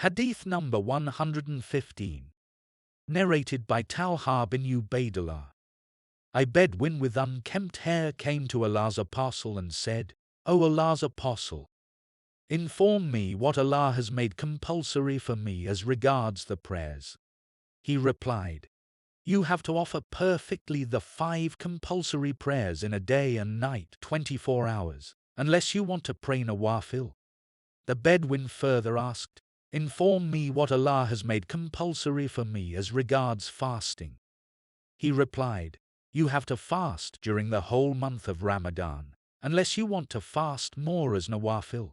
Hadith number 115. Narrated by Talha bin Ubaidullah. A Bedouin with unkempt hair came to Allah's Apostle and said, O Allah's Apostle, inform me what Allah has made compulsory for me as regards the prayers. He replied, you have to offer perfectly the 5 compulsory prayers in a day and night 24 hours, unless you want to pray nawafil. The Bedouin further asked, inform me what Allah has made compulsory for me as regards fasting. He replied, you have to fast during the whole month of Ramadan, unless you want to fast more as nawafil.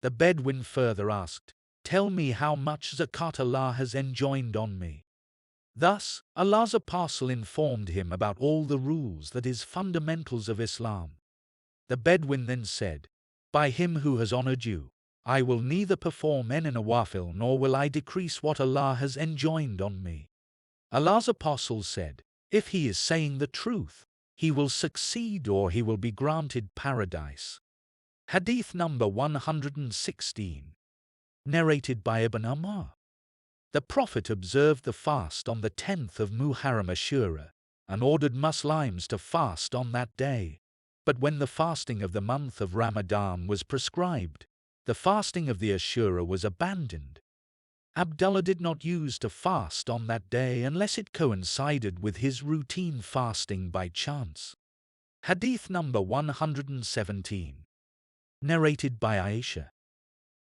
The Bedouin further asked, tell me how much zakat Allah has enjoined on me. Thus, Allah's Apostle informed him about all the rules, that is, fundamentals of Islam. The Bedouin then said, by him who has honored you, I will neither perform any nawafil nor will I decrease what Allah has enjoined on me. Allah's Apostle said, if he is saying the truth, he will succeed or he will be granted paradise. Hadith number 116. Narrated by Ibn Umar. The Prophet observed the fast on the 10th of Muharram Ashura and ordered Muslims to fast on that day. But when the fasting of the month of Ramadan was prescribed, the fasting of the Ashura was abandoned. Abdullah did not use to fast on that day unless it coincided with his routine fasting by chance. Hadith number 117. Narrated by Aisha.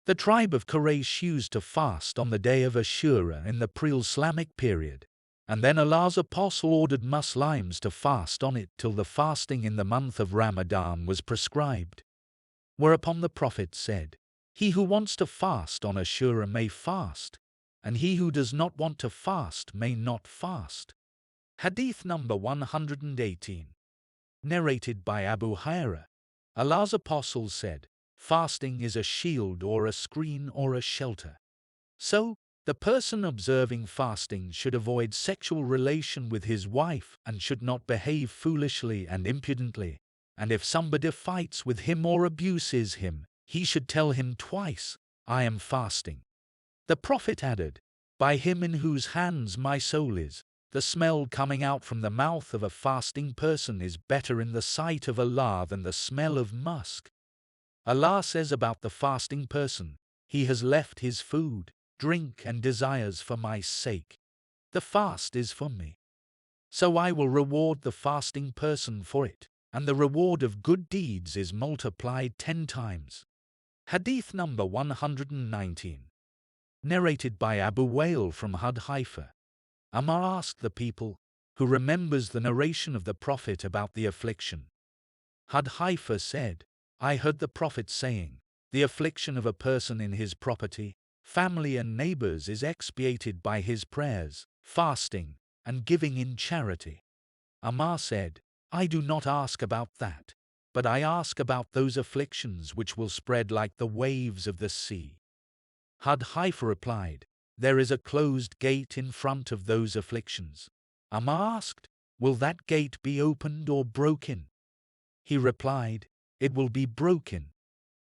The tribe of Quraysh used to fast on the day of Ashura in the pre-Islamic period, and then Allah's Apostle ordered Muslims to fast on it till the fasting in the month of Ramadan was prescribed. Whereupon the Prophet said, he who wants to fast on Ashura may fast, and he who does not want to fast may not fast. Hadith number 118. Narrated by Abu Hurairah. Allah's Apostle said, fasting is a shield or a screen or a shelter. So, the person observing fasting should avoid sexual relation with his wife and should not behave foolishly and impudently, and if somebody fights with him or abuses him, he should tell him twice, I am fasting. The Prophet added, by him in whose hands my soul is, the smell coming out from the mouth of a fasting person is better in the sight of Allah than the smell of musk. Allah says about the fasting person, he has left his food, drink and desires for my sake. The fast is for me. So I will reward the fasting person for it, and the reward of good deeds is multiplied 10 times. Hadith number 119. Narrated by Abu Wail from Hadiths. Amr asked the people, who remembers the narration of the Prophet about the affliction. Hadiths said, I heard the Prophet saying, the affliction of a person in his property, family and neighbors is expiated by his prayers, fasting, and giving in charity. Amr said, I do not ask about that, but I ask about those afflictions which will spread like the waves of the sea. Hadiths replied, there is a closed gate in front of those afflictions. Amr asked, will that gate be opened or broken? He replied, it will be broken.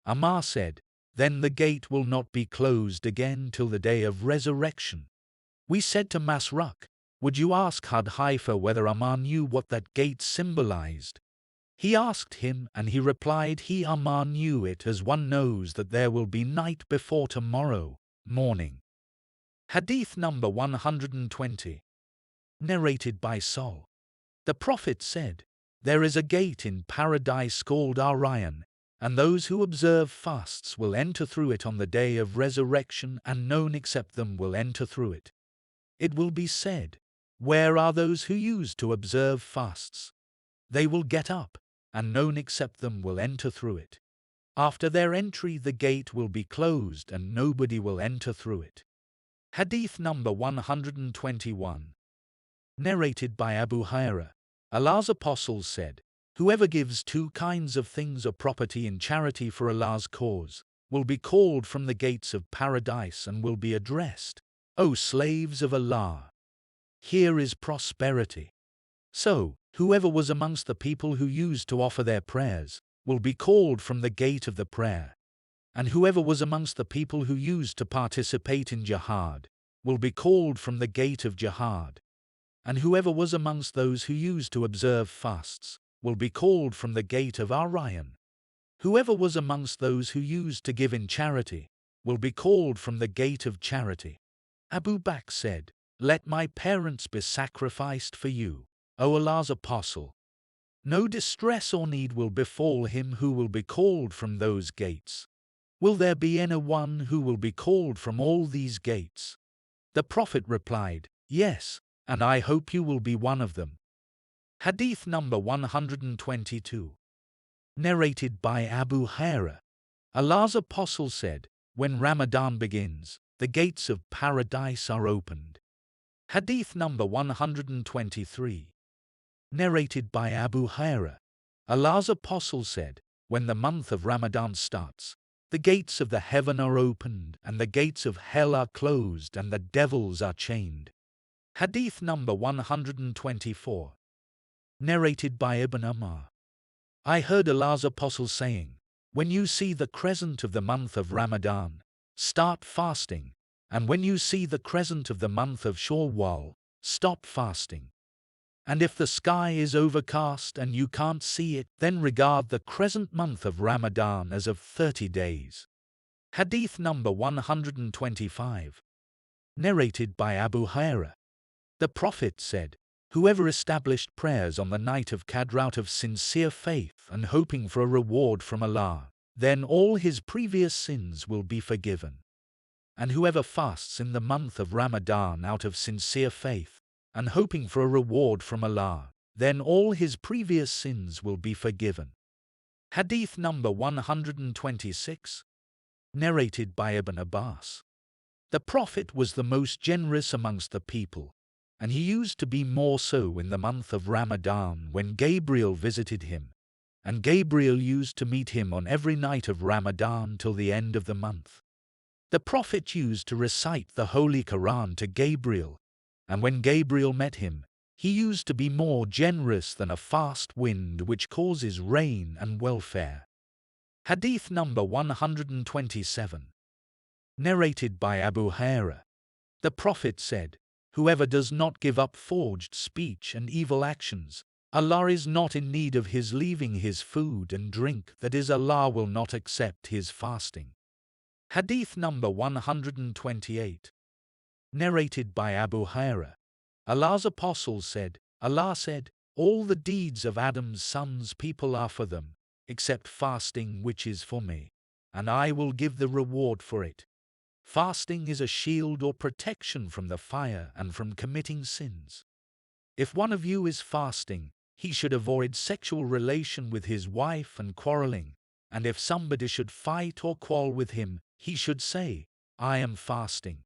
Amr said, then the gate will not be closed again till the day of resurrection. We said to Masruq, would you ask Hadiths whether Amr knew what that gate symbolized? He asked him and he replied Amr knew it as one knows that there will be night before tomorrow morning. Hadith number 120. Narrated by Sol. The Prophet said, there is a gate in paradise called Ar-Rayyan, and those who observe fasts will enter through it on the day of resurrection, and none except them will enter through it. It will be said, where are those who used to observe fasts? They will get up, and none except them will enter through it. After their entry the gate will be closed and nobody will enter through it. Hadith number 121. Narrated by Abu Hurairah. Allah's Apostle said, whoever gives 2 kinds of things or property in charity for Allah's cause, will be called from the gates of paradise and will be addressed, O slaves of Allah! Here is prosperity. So, whoever was amongst the people who used to offer their prayers, will be called from the gate of the prayer. And whoever was amongst the people who used to participate in jihad will be called from the gate of jihad. And whoever was amongst those who used to observe fasts will be called from the gate of Aryan. Whoever was amongst those who used to give in charity will be called from the gate of charity. Abu Bakr said, "Let my parents be sacrificed for you, O Allah's Apostle. No distress or need will befall him who will be called from those gates. Will there be anyone who will be called from all these gates?" The Prophet replied, "Yes, and I hope you will be one of them." Hadith number 122. Narrated by Abu Hurairah. Allah's Apostle said, "When Ramadan begins, the gates of paradise are opened." Hadith number 123. Narrated by Abu Hurairah. Allah's Apostle said, "When the month of Ramadan starts, the gates of the heaven are opened, and the gates of hell are closed, and the devils are chained." Hadith number 124. Narrated by Ibn Umar. I heard Allah's Apostle saying, "When you see the crescent of the month of Ramadan, start fasting, and when you see the crescent of the month of Shawwal, stop fasting. And if the sky is overcast and you can't see it, then regard the crescent month of Ramadan as of 30 days. Hadith number 125. Narrated by Abu Hurairah. The Prophet said, "Whoever established prayers on the night of Qadr out of sincere faith and hoping for a reward from Allah, then all his previous sins will be forgiven. And whoever fasts in the month of Ramadan out of sincere faith and hoping for a reward from Allah, then all his previous sins will be forgiven." Hadith number 126. Narrated by Ibn Abbas. The Prophet was the most generous amongst the people, and he used to be more so in the month of Ramadan when Gabriel visited him, and Gabriel used to meet him on every night of Ramadan till the end of the month. The Prophet used to recite the Holy Quran to Gabriel, and when Gabriel met him, he used to be more generous than a fast wind which causes rain and welfare. Hadith number 127. Narrated by Abu Hurairah. The Prophet said, "Whoever does not give up forged speech and evil actions, Allah is not in need of his leaving his food and drink, that is, Allah will not accept his fasting." Hadith number 128. Narrated by Abu Hurairah. Allah's Apostle said, Allah said, "All the deeds of Adam's sons people are for them, except fasting which is for me, and I will give the reward for it." Fasting is a shield or protection from the fire and from committing sins. If one of you is fasting, he should avoid sexual relation with his wife and quarreling, and if somebody should fight or quarrel with him, he should say, "I am fasting.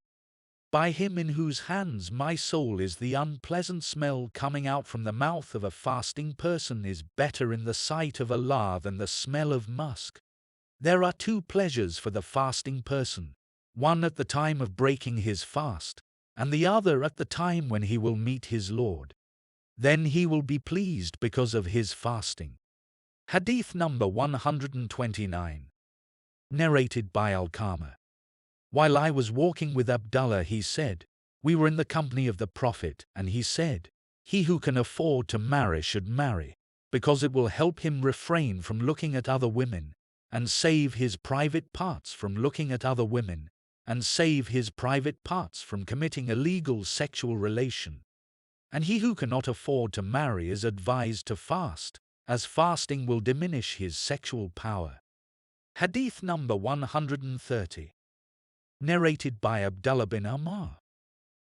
By him in whose hands my soul is, the unpleasant smell coming out from the mouth of a fasting person is better in the sight of Allah than the smell of musk." There are two pleasures for the fasting person, one at the time of breaking his fast, and the other at the time when he will meet his Lord. Then he will be pleased because of his fasting. Hadith number 129. Narrated by Al-Qama. While I was walking with Abdullah, he said, we were in the company of the Prophet, and he said, "He who can afford to marry should marry, because it will help him refrain from looking at other women, and save his private parts from looking at other women, and save his private parts from committing illegal sexual relation. And he who cannot afford to marry is advised to fast, as fasting will diminish his sexual power." Hadith number 130. Narrated by Abdullah bin Umar.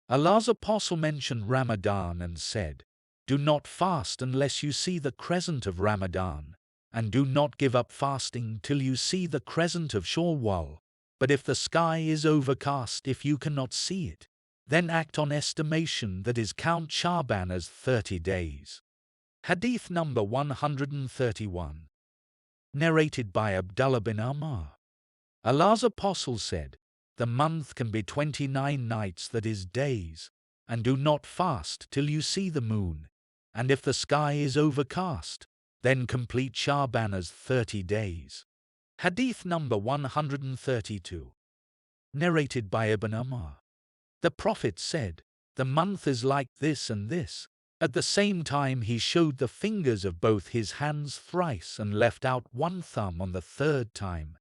Allah's Apostle mentioned Ramadan and said, "Do not fast unless you see the crescent of Ramadan, and do not give up fasting till you see the crescent of Shawwal. But if the sky is overcast, if you cannot see it, then act on estimation, that is, count Sha'ban as 30 days. Hadith number 131. Narrated by Abdullah bin Umar. Allah's Apostle said, "The month can be 29 nights, that is, days, and do not fast till you see the moon, and if the sky is overcast, then complete Sha'ban as 30 days." Hadith number 132. Narrated by Ibn Umar. The Prophet said, "The month is like this and this." At the same time he showed the fingers of both his hands thrice and left out one thumb on the third time.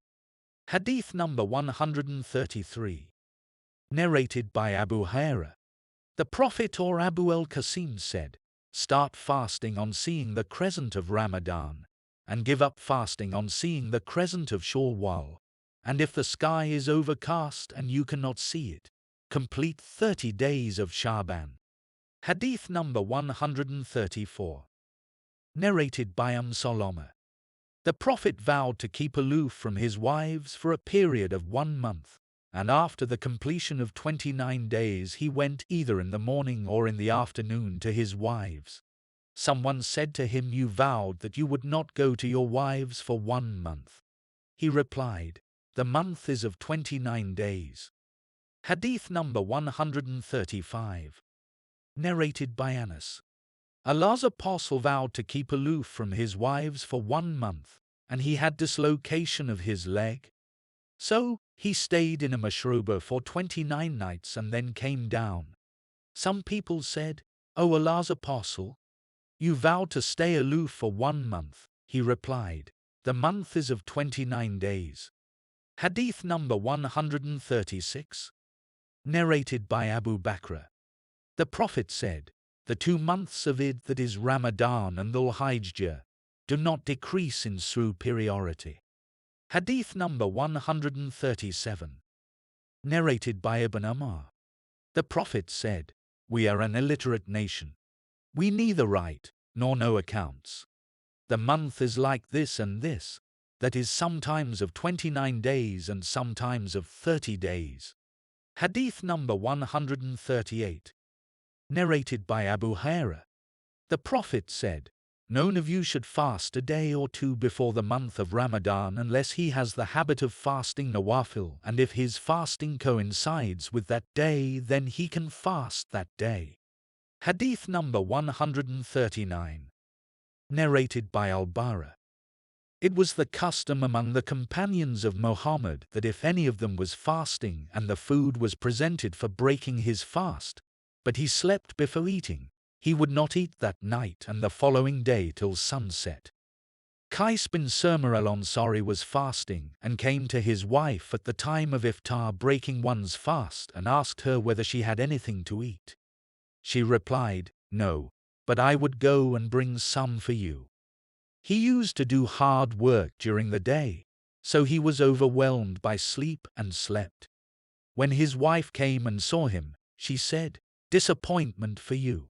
Hadith number 133. Narrated by Abu Hurairah. The Prophet or Abu al-Qasim said, "Start fasting on seeing the crescent of Ramadan, and give up fasting on seeing the crescent of Shawwal. And if the sky is overcast and you cannot see it, complete 30 days of Sha'ban." Hadith number 134. Narrated by Salama. The Prophet vowed to keep aloof from his wives for a period of 1 month, and after the completion of 29 days he went either in the morning or in the afternoon to his wives. Someone said to him, "You vowed that you would not go to your wives for 1 month." He replied, "The month is of 29 days. Hadith number 135. Narrated by Anas. Allah's apostle vowed to keep aloof from his wives for 1 month, and he had dislocation of his leg. So he stayed in a mashruba for 29 nights and then came down. Some people said, "O Allah's apostle, you vowed to stay aloof for 1 month." He replied, "The month is of 29 days. Hadith number 136. Narrated by Abu Bakr. The Prophet said, "The 2 months of Eid, that is Ramadan and Dhul Hijjah, do not decrease in superiority." Hadith number 137. Narrated by Ibn Umar. The Prophet said, "We are an illiterate nation. We neither write nor know accounts. The month is like this and this, that is sometimes of 29 days and sometimes of 30 days." Hadith number 138. Narrated by Abu Hurairah. The Prophet said, "None of you should fast a day or 2 before the month of Ramadan unless he has the habit of fasting nawafil, and if his fasting coincides with that day, then he can fast that day." Hadith number 139. Narrated by Al-Bara. It was the custom among the companions of Muhammad that if any of them was fasting and the food was presented for breaking his fast, but he slept before eating, he would not eat that night and the following day till sunset. Qais bin Surma al-Ansari was fasting and came to his wife at the time of iftar, breaking one's fast, and asked her whether she had anything to eat. She replied, "No, but I would go and bring some for you." He used to do hard work during the day, so he was overwhelmed by sleep and slept. When his wife came and saw him, she said, "Disappointment for you."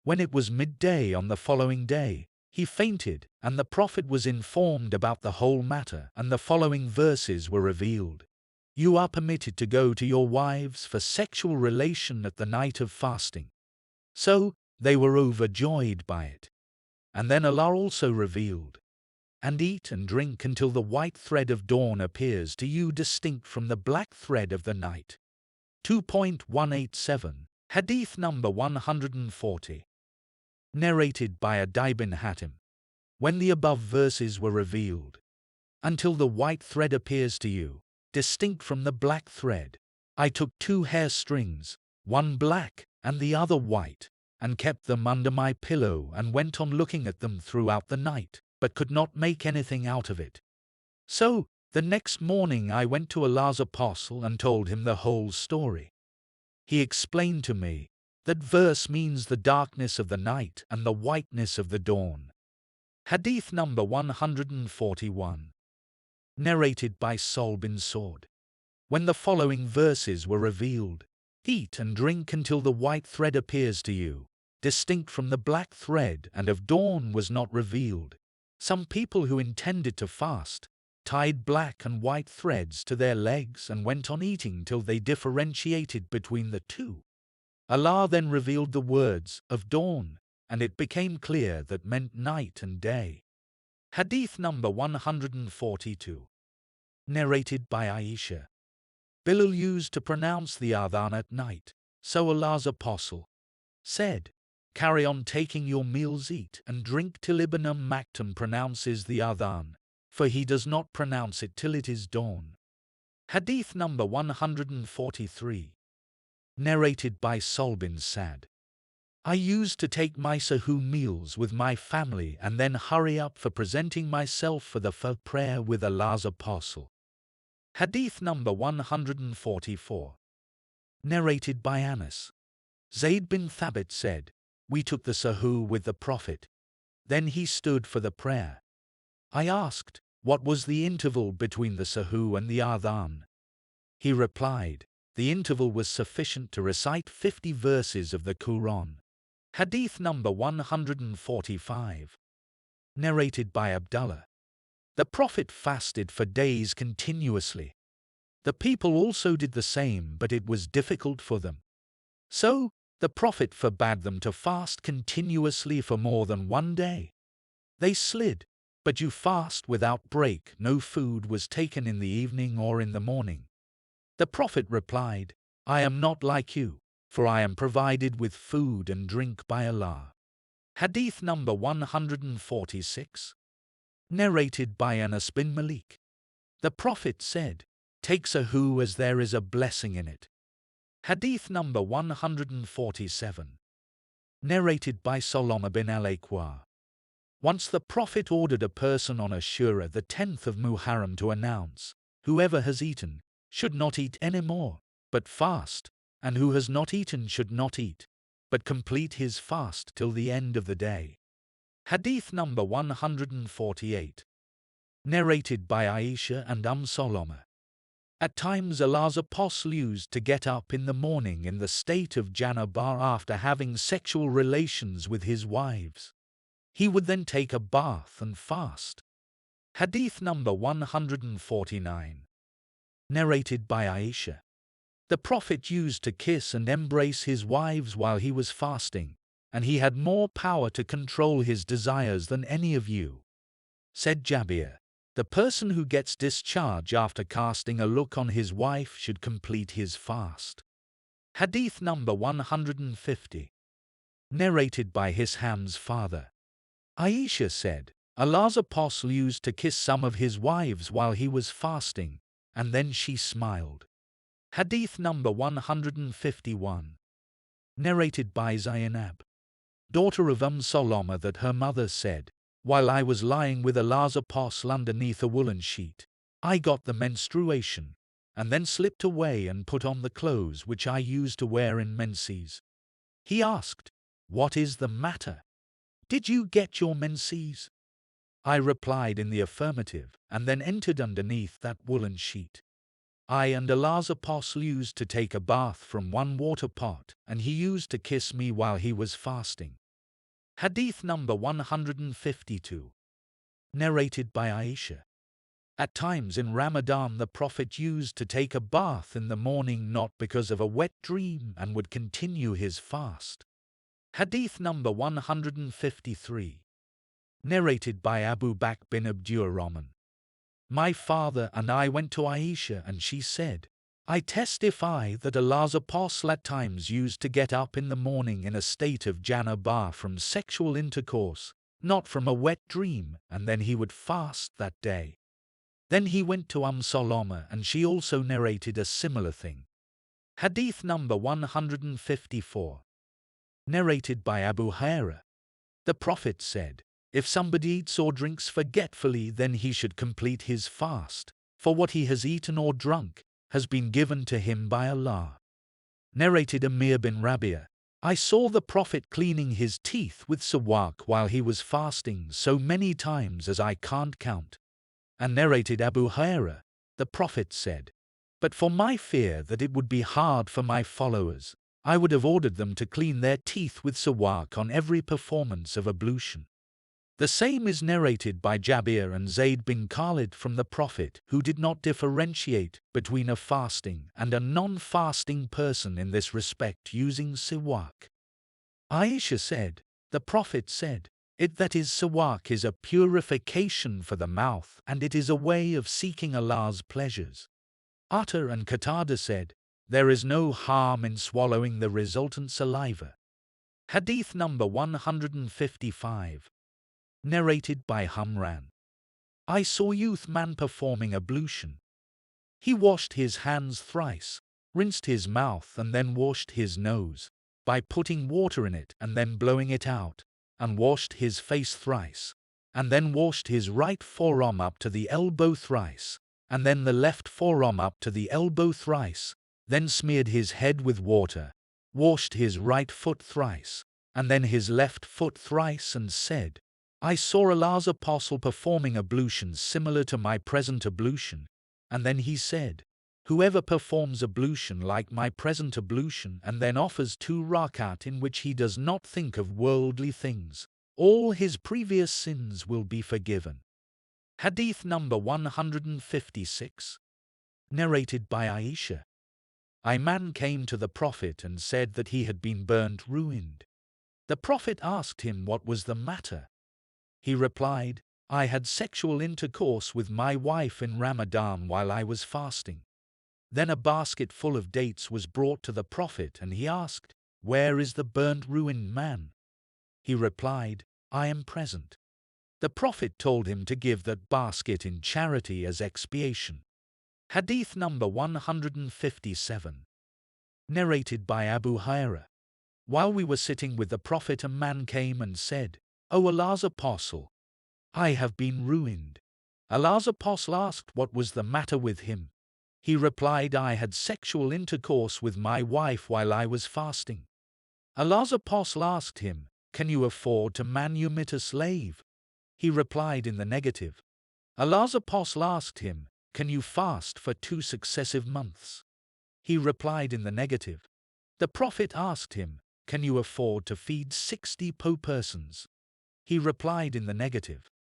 When it was midday on the following day, he fainted, and the Prophet was informed about the whole matter, and the following verses were revealed. "You are permitted to go to your wives for sexual relation at the night of fasting." So they were overjoyed by it. And then Allah also revealed, "And eat and drink until the white thread of dawn appears to you distinct from the black thread of the night." 2.187. Hadith number 140. Narrated by Adi bin Hatim. When the above verses were revealed, "Until the white thread appears to you, distinct from the black thread, I took 2 hair strings, one black and the other white, and kept them under my pillow and went on looking at them throughout the night, but could not make anything out of it. So the next morning I went to Allah's apostle and told him the whole story. He explained to me, that verse means the darkness of the night and the whiteness of the dawn." Hadith number 141. Narrated by Sol bin Saud. When the following verses were revealed, "Eat and drink until the white thread appears to you, distinct from the black thread, and of dawn was not revealed." Some people who intended to fast tied black and white threads to their legs and went on eating till they differentiated between the two. Allah then revealed the words of dawn, and it became clear that meant night and day. Hadith number 142. Narrated by Aisha. Bilal used to pronounce the adhan at night, so Allah's apostle said, "Carry on taking your meals, eat and drink till Ibn Maktum pronounces the adhan, for he does not pronounce it till it is dawn. Hadith number 143. Narrated by Sahl bin Sa'd. I used to take my sahur meals with my family and then hurry up for presenting myself for the Fajr prayer with Allah's Apostle. Hadith number 144. Narrated by Anas. Zayd bin Thabit said, we took the sahur with the Prophet. Then he stood for the prayer. I asked, what was the interval between the sahur and the adhan? He replied, the interval was sufficient to recite 50 verses of the Quran. Hadith number 145. Narrated by Abdullah. The Prophet fasted for days continuously. The people also did the same, but it was difficult for them. So, the Prophet forbade them to fast continuously for more than one day. They slid, but you fast without break. No food was taken in the evening or in the morning. The Prophet replied, I am not like you, for I am provided with food and drink by Allah. Hadith number 146. Narrated by Anas bin Malik. The Prophet said, take sahur as there is a blessing in it. Hadith number 147. Narrated by Salama bin al-Aqwa. Once the Prophet ordered a person on Ashura the 10th of Muharram to announce, whoever has eaten should not eat any more, but fast, and who has not eaten should not eat, but complete his fast till the end of the day. Hadith number 148. Narrated by Aisha and Salama. At times Allah's Apostle used to get up in the morning in the state of janabah after having sexual relations with his wives. He would then take a bath and fast. Hadith number 149. Narrated by Aisha. The Prophet used to kiss and embrace his wives while he was fasting, and he had more power to control his desires than any of you. Said Jabir, the person who gets discharge after casting a look on his wife should complete his fast. Hadith number 150. Narrated by Hisham's father. Aisha said, Allah's Apostle used to kiss some of his wives while he was fasting, and then she smiled. Hadith number 151. Narrated by Zainab, daughter of Salama, that her mother said, while I was lying with Allah's Apostle underneath a woolen sheet, I got the menstruation, and then slipped away and put on the clothes which I used to wear in menses. He asked, what is the matter? Did you get your menses? I replied in the affirmative, and then entered underneath that woolen sheet. I and Allah's Apostle used to take a bath from one water pot, and he used to kiss me while he was fasting. Hadith number 152. Narrated by Aisha. At times in Ramadan the Prophet used to take a bath in the morning not because of a wet dream and would continue his fast. Hadith number 153. Narrated by Abu Bakr bin Abdurrahman. My father and I went to Aisha and she said, I testify that Allah's Apostle at times used to get up in the morning in a state of janabah from sexual intercourse, not from a wet dream, and then he would fast that day. Then he went to Salama and she also narrated a similar thing. Hadith number 154. Narrated by Abu Hurairah. The Prophet said, if somebody eats or drinks forgetfully, then he should complete his fast, for what he has eaten or drunk has been given to him by Allah. Narrated Amir bin Rabia. I saw the Prophet cleaning his teeth with siwak while he was fasting so many times as I can't count. And narrated Abu Hurairah, the Prophet said, but for my fear that it would be hard for my followers, I would have ordered them to clean their teeth with siwak on every performance of ablution. The same is narrated by Jabir and Zayd bin Khalid from the Prophet, who did not differentiate between a fasting and a non-fasting person in this respect using siwak. Aisha said, the Prophet said, it that is siwak is a purification for the mouth and it is a way of seeking Allah's pleasures. Atta and Qatada said, there is no harm in swallowing the resultant saliva. Hadith number 155. Narrated by Humran. I saw youth man performing ablution. He washed his hands thrice, rinsed his mouth and then washed his nose, by putting water in it and then blowing it out, and washed his face thrice, and then washed his right forearm up to the elbow thrice, and then the left forearm up to the elbow thrice, then smeared his head with water, washed his right foot thrice, and then his left foot thrice, and said, I saw Allah's apostle performing ablutions similar to my present ablution. And then he said, whoever performs ablution like my present ablution and then offers 2 rakat in which he does not think of worldly things, all his previous sins will be forgiven. Hadith number 156. Narrated by Aisha. A man came to the Prophet and said that he had been ruined. The Prophet asked him what was the matter. He replied, I had sexual intercourse with my wife in Ramadan while I was fasting. Then a basket full of dates was brought to the Prophet and he asked, where is the ruined man? He replied, I am present. The Prophet told him to give that basket in charity as expiation. Hadith number 157. Narrated by Abu Hurairah. While we were sitting with the Prophet, a man came and said, O Allah's Apostle, I have been ruined. Allah's Apostle asked what was the matter with him. He replied, I had sexual intercourse with my wife while I was fasting. Allah's Apostle asked him, can you afford to manumit a slave? He replied in the negative. Allah's Apostle asked him, can you fast for 2 successive months? He replied in the negative. The Prophet asked him, can you afford to feed 60 persons? He replied in the negative.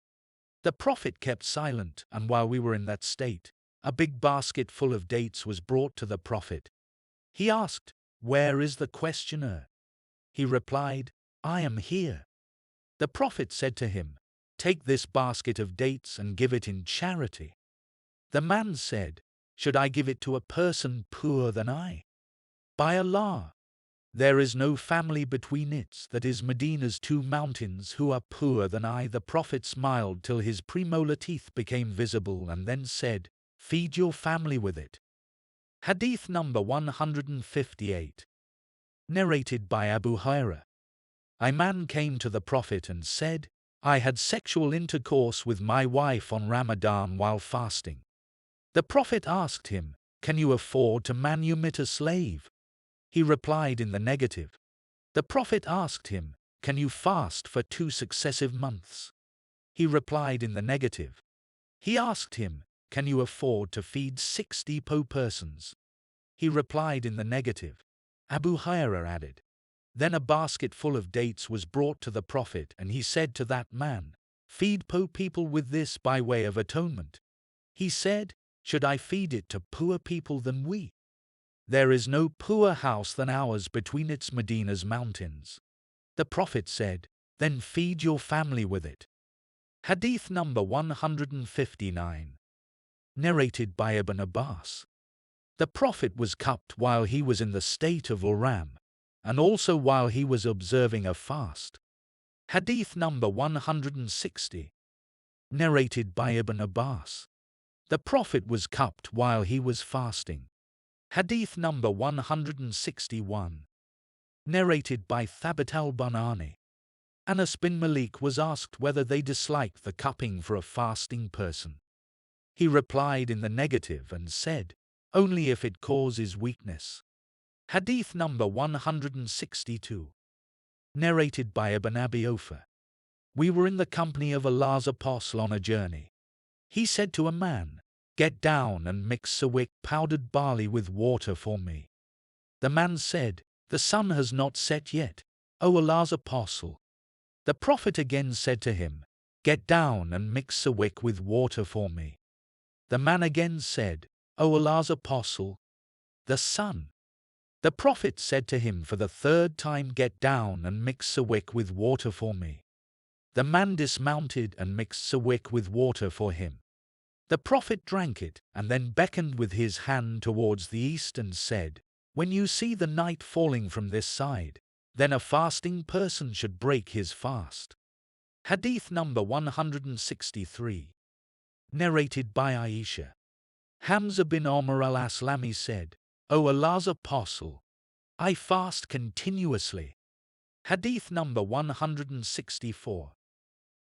The Prophet kept silent, and while we were in that state, a big basket full of dates was brought to the Prophet. He asked, where is the questioner? He replied, I am here. The Prophet said to him, take this basket of dates and give it in charity. The man said, should I give it to a person poorer than I? By Allah, there is no family between it, that is Medina's 2 mountains, who are poorer than I. The Prophet smiled till his premolar teeth became visible and then said, feed your family with it. Hadith number 158. Narrated by Abu Hurairah. A man came to the Prophet and said, I had sexual intercourse with my wife on Ramadan while fasting. The Prophet asked him, can you afford to manumit a slave? He replied in the negative. The Prophet asked him, can you fast for 2 successive months? He replied in the negative. He asked him, can you afford to feed 60 persons? He replied in the negative. Abu Hurairah added, then a basket full of dates was brought to the Prophet and he said to that man, feed people with this by way of atonement. He said, should I feed it to poor people than we? There is no poorer house than ours between its Medina's mountains. The Prophet said, then feed your family with it. Hadith number 159. Narrated by Ibn Abbas. The Prophet was cupped while he was in the state of Uram, and also while he was observing a fast. Hadith number 160. Narrated by Ibn Abbas. The Prophet was cupped while he was fasting. Hadith number 161. Narrated by Thabit al-Bunani. Anas bin Malik was asked whether they disliked the cupping for a fasting person. He replied in the negative and said, only if it causes weakness. Hadith number 162. Narrated by Ibn Abi Ofer. We were in the company of Allah's Apostle on a journey. He said to a man, get down and mix sawiq powdered barley with water for me. The man said, the sun has not set yet, O Allah's Apostle. The Prophet again said to him, get down and mix sawiq with water for me. The man again said, O Allah's Apostle, the sun. The Prophet said to him for the 3rd time, get down and mix sawiq with water for me. The man dismounted and mixed sawiq with water for him. The Prophet drank it and then beckoned with his hand towards the east and said, when you see the night falling from this side, then a fasting person should break his fast. Hadith number 163. Narrated by Aisha. Hamza bin Omar al-Aslami said, "O Allah's Apostle, I fast continuously." Hadith number 164.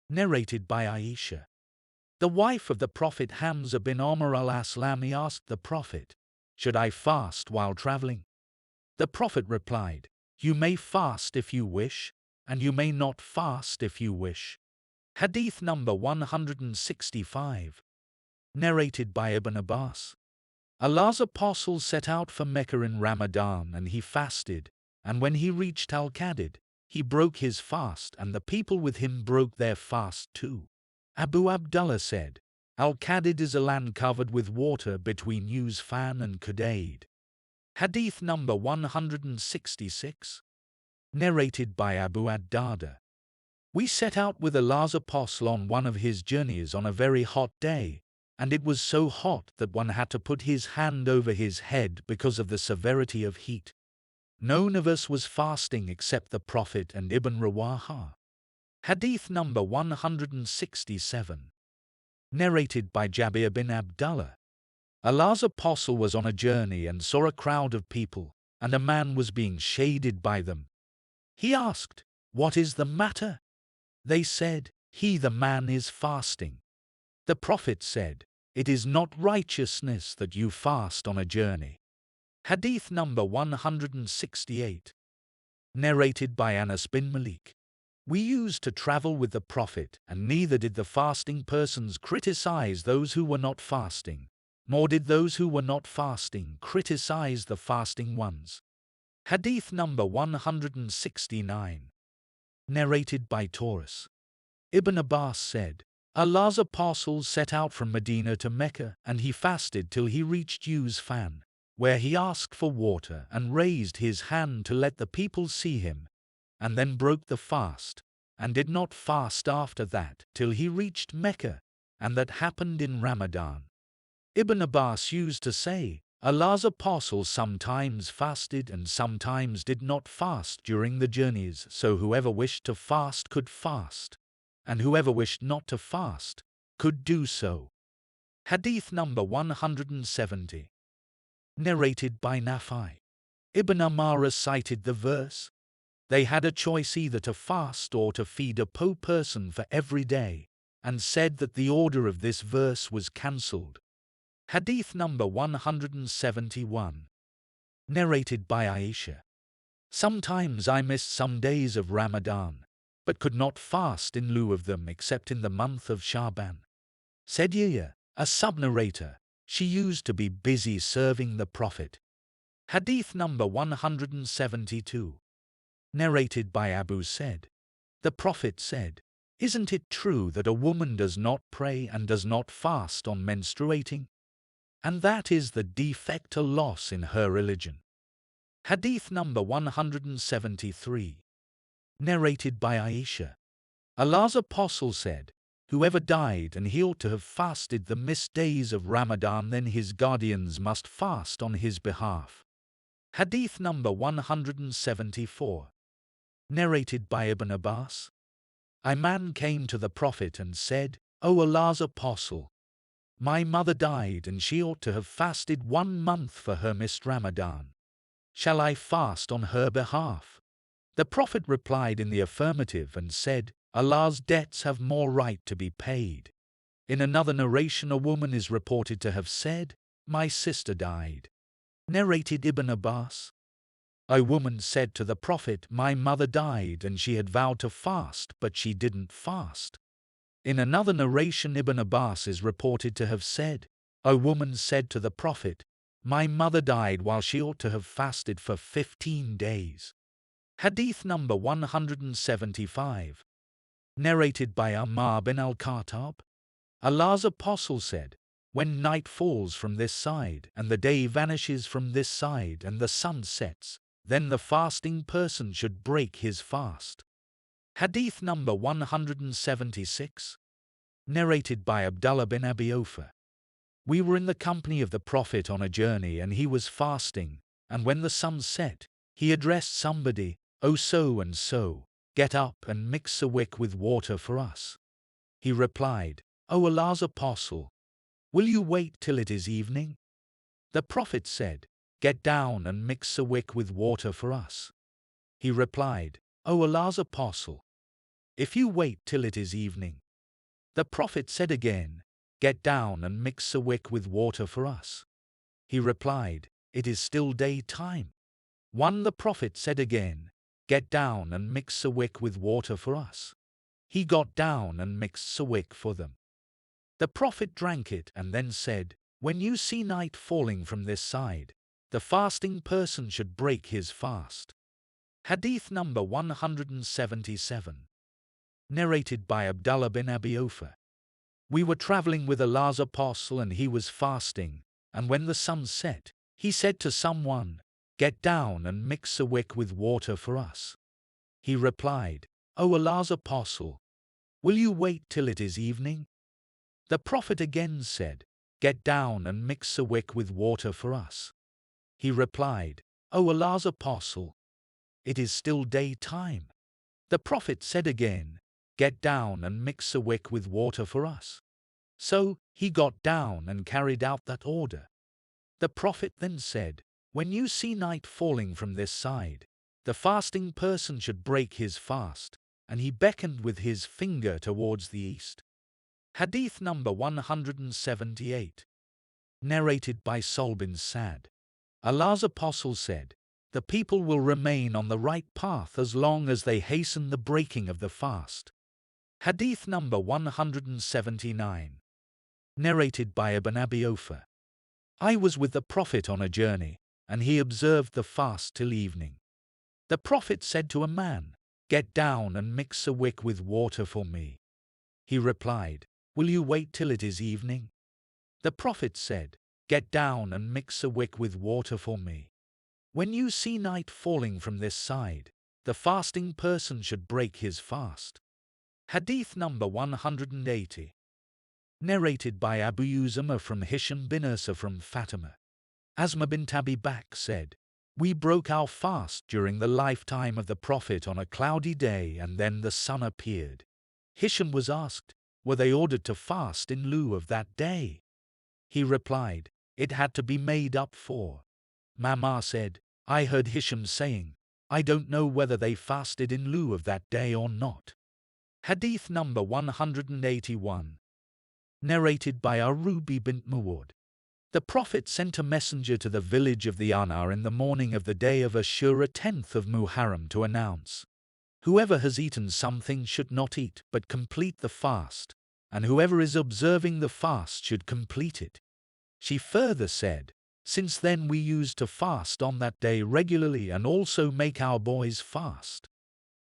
Narrated by Aisha. The wife of the Prophet Hamza bin Omar al-Aslami asked the Prophet, "Should I fast while traveling?" The Prophet replied, "You may fast if you wish, and you may not fast if you wish." Hadith number 165. Narrated by Ibn Abbas. Allah's Apostle set out for Mecca in Ramadan and he fasted, and when he reached Al-Qadid, he broke his fast and the people with him broke their fast too. Abu Abdullah said, Al-Qadid is a land covered with water between Uzfan and Qudayd. Hadith number 166. Narrated by Abu ad-Darda. We set out with Allah's Apostle on one of his journeys on a very hot day, and it was so hot that one had to put his hand over his head because of the severity of heat. None of us was fasting except the Prophet and Ibn Rawaha. Hadith number 167. Narrated by Jabir bin Abdullah. Allah's Apostle was on a journey and saw a crowd of people, and a man was being shaded by them. He asked, "What is the matter?" They said, the man is fasting." The Prophet said, "It is not righteousness that you fast on a journey." Hadith number 168. Narrated by Anas bin Malik. We used to travel with the Prophet, and neither did the fasting persons criticize those who were not fasting, nor did those who were not fasting criticize the fasting ones. Hadith number 169. Narrated by Taurus. Ibn Abbas said, Allah's Apostle set out from Medina to Mecca and he fasted till he reached Uzfan, where he asked for water and raised his hand to let the people see him, and then broke the fast, and did not fast after that till he reached Mecca, and that happened in Ramadan. Ibn Abbas used to say, Allah's Apostle sometimes fasted and sometimes did not fast during the journeys, so whoever wished to fast could fast, and whoever wished not to fast could do so. Hadith number 170. Narrated by Nafi. Ibn Amara cited the verse, "They had a choice either to fast or to feed a poor person for every day," and said that the order of this verse was cancelled. Hadith number 171. Narrated by Aisha. Sometimes I missed some days of Ramadan, but could not fast in lieu of them except in the month of Shaban. Said Yahya, a sub-narrator, she used to be busy serving the Prophet. Hadith number 172. Narrated by Abu said, the Prophet said, "Isn't it true that a woman does not pray and does not fast on menstruating? And that is the defect, a loss in her religion." Hadith number 173. Narrated by Aisha. Allah's Apostle said, "Whoever died and he ought to have fasted the missed days of Ramadan, then his guardians must fast on his behalf." Hadith number 174. Narrated by Ibn Abbas. A man came to the Prophet and said, "O Allah's Apostle, my mother died and she ought to have fasted 1 month for her missed Ramadan. Shall I fast on her behalf?" The Prophet replied in the affirmative and said, "Allah's debts have more right to be paid." In another narration, a woman is reported to have said, "My sister died." Narrated Ibn Abbas. A woman said to the Prophet, "My mother died and she had vowed to fast, but she didn't fast." In another narration, Ibn Abbas is reported to have said, a woman said to the Prophet, "My mother died while she ought to have fasted for 15 days. Hadith number 175. Narrated by Ammar bin al-Khattab. Allah's Apostle said, "When night falls from this side and the day vanishes from this side and the sun sets, then the fasting person should break his fast." Hadith number 176. Narrated by Abdullah bin Abi Awfa. We were in the company of the Prophet on a journey and he was fasting, and when the sun set, he addressed somebody, "O so and so, get up and mix a wick with water for us." He replied, O Allah's Apostle, will you wait till it is evening? The Prophet said, Get down and mix a wick with water for us. He replied, O Allah's Apostle, if you wait till it is evening. The Prophet said again, Get down and mix a wick with water for us. He replied, It is still daytime. The Prophet said again, Get down and mix a wick with water for us. He got down and mixed a wick for them. The Prophet drank it and then said, When you see night falling from this side, the fasting person should break his fast. Hadith number 177. Narrated by Abdullah bin Abi Awfa. We were traveling with Allah's Apostle and he was fasting, and when the sun set, he said to someone, Get down and mix a wick with water for us. He replied, O Allah's Apostle, will you wait till it is evening? The Prophet again said, Get down and mix a wick with water for us. He replied, O Allah's Apostle, it is still daytime. The Prophet said again, Get down and mix a wick with water for us. So he got down and carried out that order. The Prophet then said, When you see night falling from this side, the fasting person should break his fast, and he beckoned with his finger towards the east. Hadith number 178. Narrated by Sahl bin Sa'd. Allah's Apostle said, The people will remain on the right path as long as they hasten the breaking of the fast. Hadith number 179. Narrated by Ibn Abi Awfa. I was with the Prophet on a journey, and he observed the fast till evening. The Prophet said to a man, Get down and mix a wick with water for me. He replied, Will you wait till it is evening? The Prophet said, Get down and mix a wick with water for me. When you see night falling from this side, the fasting person should break his fast. Hadith number 180. Narrated by Abu Uzama from Hisham bin Ursa from Fatima. Asma bint Abi Bakr said, We broke our fast during the lifetime of the Prophet on a cloudy day, and then the sun appeared. Hisham was asked, Were they ordered to fast in lieu of that day? He replied, It had to be made up for. Mama said, I heard Hisham saying, I don't know whether they fasted in lieu of that day or not. Hadith number 181. Narrated by Arubi bint Muwad. The Prophet sent a messenger to the village of the Anar in the morning of the day of Ashura 10th of Muharram to announce, Whoever has eaten something should not eat but complete the fast, and whoever is observing the fast should complete it. She further said, Since then we used to fast on that day regularly and also make our boys fast.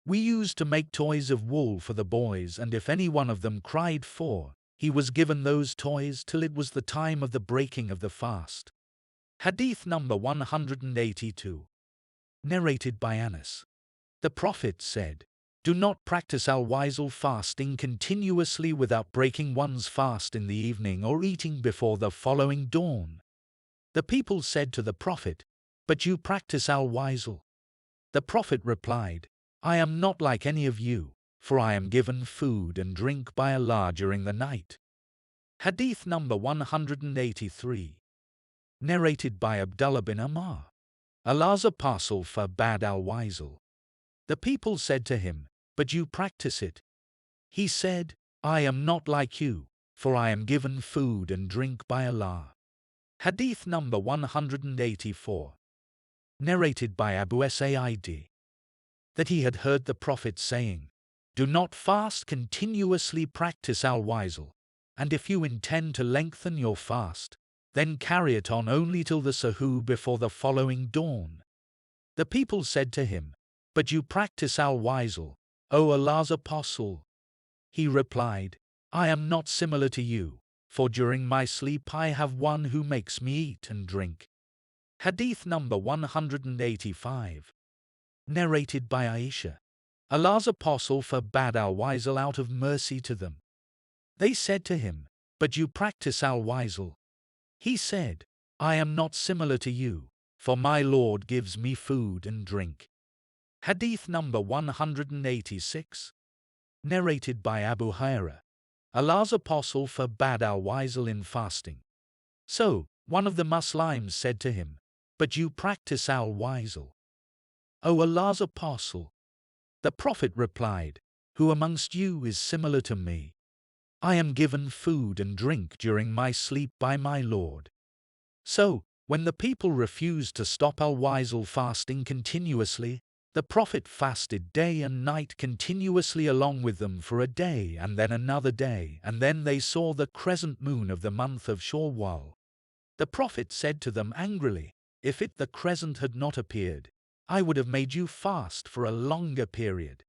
We used to make toys of wool for the boys, and if any one of them cried for, he was given those toys till it was the time of the breaking of the fast. Hadith number 182. Narrated by Anas. The Prophet said, Do not practice al-wisl fasting continuously without breaking one's fast in the evening or eating before the following dawn. The people said to the Prophet, But you practice al-wisl. The Prophet replied, I am not like any of you, for I am given food and drink by Allah during the night. Hadith number 183. Narrated by Abdullah bin Amr. Allah's Apostle forbade al-wisl. The people said to him, But you practice it. He said, I am not like you, for I am given food and drink by Allah. Hadith number 184. Narrated by Abu Sa'id. That he had heard the Prophet saying, Do not fast continuously, practice al-wisl, and if you intend to lengthen your fast, then carry it on only till the suhoor before the following dawn. The people said to him, But you practice al-wisl, O Allah's Apostle. He replied, I am not similar to you, for during my sleep I have one who makes me eat and drink. Hadith number 185. Narrated by Aisha. Allah's Apostle forbade al-wisl out of mercy to them. They said to him, But you practice al-wisl. He said, I am not similar to you, for my Lord gives me food and drink. Hadith number 186. Narrated by Abu Hurairah. Allah's apostle forbade al-Wisl in fasting. So, one of the Muslims said to him, "But you practice al-Wisl." "O Allah's apostle," the Prophet replied, "who amongst you is similar to me? I am given food and drink during my sleep by my Lord." So, when the people refused to stop al-Wisl fasting continuously, the Prophet fasted day and night continuously along with them for a day and then another day, and then they saw the crescent moon of the month of Shawwal. The Prophet said to them angrily, "If the crescent had not appeared, I would have made you fast for a longer period."